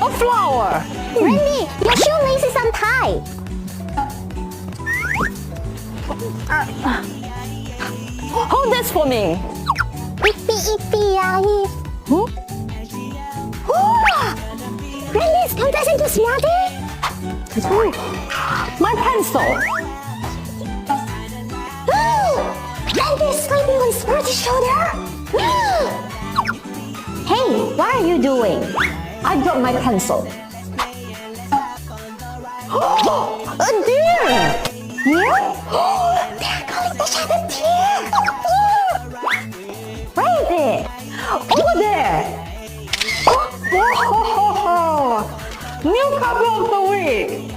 A flower. Randy, your shoelace is untied. Hold this for me. Ippy, ippy, huh? Randy is confessing to Smarty. My pencil. Randy is sleeping on Smarty's shoulder. Hey, what are you doing? I dropped my pencil. A deer. Deer? They're calling each other deer. Where is it? Over there. Whoa. New couple of the week.